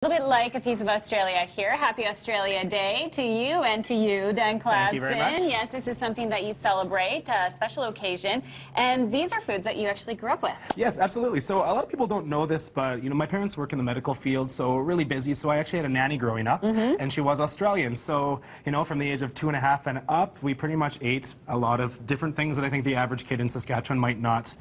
A little bit like a piece of Australia here. Happy Australia Day to you and to you, Dan Clapson. Thank you very much. Yes, this is something that you celebrate, a special occasion, and these are foods that you actually grew up with. Yes, absolutely. So a lot of people don't know this, but my parents work in the medical field, so we're really busy. So I actually had a nanny growing up, and she was Australian. So from the age of 2.5 and up, we pretty much ate a lot of different things that I think the average kid in Saskatchewan might not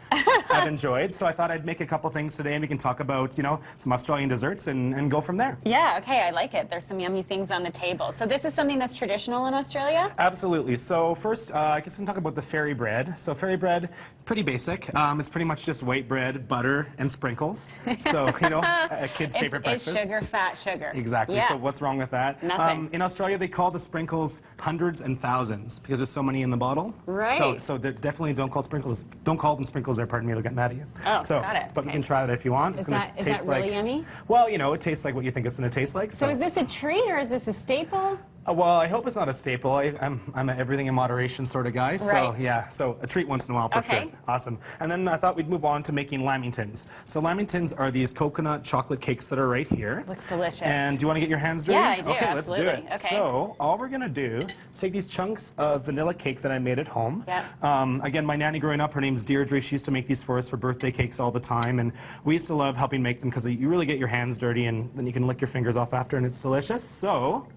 have enjoyed. So I thought I'd make a couple things today, and we can talk about some Australian desserts and go from there. Yeah, okay, I like it. There's some yummy things on the table. So this is something that's traditional in Australia? Absolutely. So first, I guess we can talk about the fairy bread. So fairy bread, pretty basic. It's pretty much just white bread, butter, and sprinkles. So, a kid's favorite breakfast. It's sugar, fat sugar. Exactly. Yeah. So what's wrong with that? Nothing. In Australia, they call the sprinkles hundreds and thousands because there's so many in the bottle. Right. So they definitely don't call them sprinkles there, pardon me, they'll get mad at you. Oh, so, got it. But we can try that if you want. Is that really yummy? Well, it tastes like what you think it's going to taste like. So is this a treat or is this a staple? Well, I hope it's not a staple. I'm an everything in moderation sort of guy. So, right. Yeah, so a treat once in a while for sure. Awesome. And then I thought we'd move on to making lamingtons. So lamingtons are these coconut chocolate cakes that are right here. Looks delicious. And do you want to get your hands dirty? Yeah, I do. Okay, absolutely. let's do it. Okay. So all we're going to do is take these chunks of vanilla cake that I made at home. Yep. Again, my nanny growing up, her name's Deirdre. She used to make these for us for birthday cakes all the time. And we used to love helping make them because you really get your hands dirty and then you can lick your fingers off after and it's delicious. So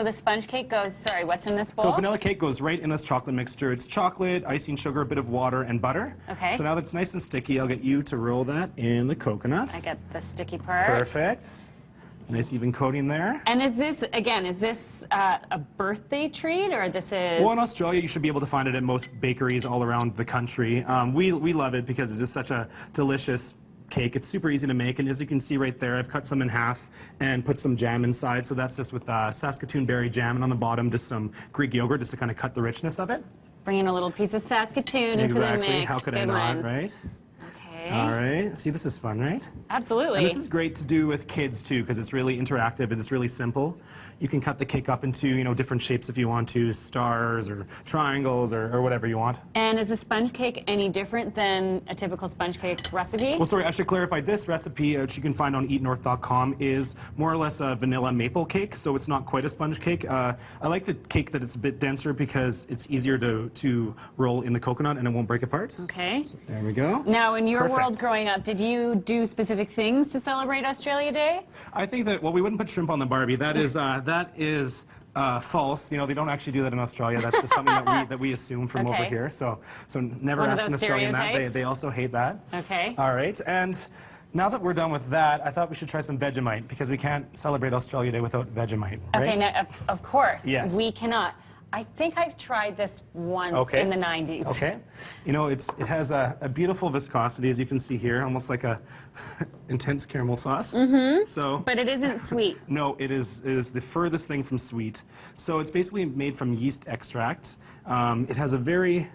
the sponge cake goes, sorry, what's in this bowl? So vanilla cake goes right in this chocolate mixture. It's chocolate, icing sugar, a bit of water, and butter. Okay. So now that it's nice and sticky, I'll get you to roll that in the coconut. I get the sticky part. Perfect. Nice even coating there. And is this a birthday treat, or this is... Well, in Australia, you should be able to find it at most bakeries all around the country. We love it because it's just such a delicious cake. It's super easy to make, and as you can see right there, I've cut some in half and put some jam inside. So that's just with Saskatoon berry jam, and on the bottom just some Greek yogurt just to kind of cut the richness of it. Bringing a little piece of Saskatoon into the mix. Exactly. How could I not, right? Okay. All right. See, this is fun, right? Absolutely. And this is great to do with kids too, because it's really interactive and it's really simple. You can cut the cake up into different shapes if you want to, stars or triangles or whatever you want. And is a sponge cake any different than a typical sponge cake recipe? Well, sorry, I should clarify. This recipe, which you can find on eatnorth.com, is more or less a vanilla maple cake, so it's not quite a sponge cake. I like the cake that it's a bit denser because it's easier to roll in the coconut and it won't break apart. Okay. So there we go. Now, in your Perfect. world growing up, did you do specific things to celebrate Australia Day? I think that, well, we wouldn't put shrimp on the Barbie. That is false. They don't actually do that in Australia. That's just something that we assume from over here. So never ask an Australian that. They also hate that. Okay. All right. And now that we're done with that, I thought we should try some Vegemite because we can't celebrate Australia Day without Vegemite. Right? Okay. Now, of course. Yes. We cannot. I think I've tried this once in the 90s. Okay. It has a beautiful viscosity, as you can see here, almost like a intense caramel sauce. So, but it isn't sweet. No, it is the furthest thing from sweet. So it's basically made from yeast extract. It has a very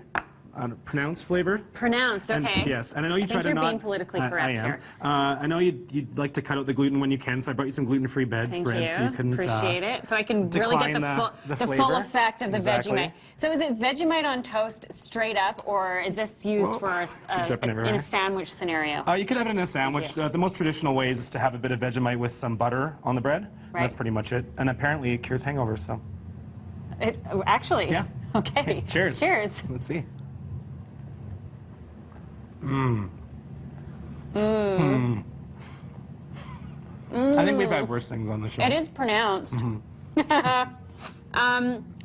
pronounced flavor. Pronounced, okay. And, yes, and I know you try to not... you're being politically correct here. I know you'd like to cut out the gluten when you can, so I brought you some gluten-free bread. Thank you. So you couldn't appreciate it. So I can really get the full effect of the Vegemite. So is it Vegemite on toast straight up, or is this used for in a sandwich scenario? You could have it in a sandwich. The most traditional way is to have a bit of Vegemite with some butter on the bread. Right. That's pretty much it. And apparently it cures hangovers, so... Actually? Yeah. Okay. Cheers. Cheers. Let's see. I think we've had worse things on the show. It is pronounced. I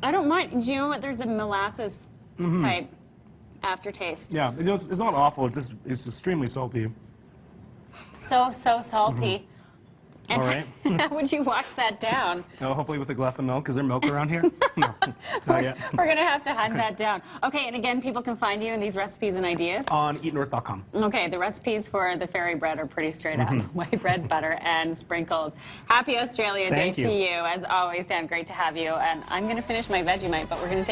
don't mind. Do you know what? There's a molasses type aftertaste. Yeah, it's not awful. It's extremely salty. So salty. And all right. how would you wash that down? Oh, hopefully with a glass of milk. Is there milk around here? No, not yet. We're going to have to hunt that down. Okay, and again, people can find you in these recipes and ideas? On eatnorth.com. Okay, the recipes for the fairy bread are pretty straight up. White bread, butter, and sprinkles. Happy Australia Day to you. As always, Dan, great to have you. And I'm going to finish my Vegemite, but we're going to take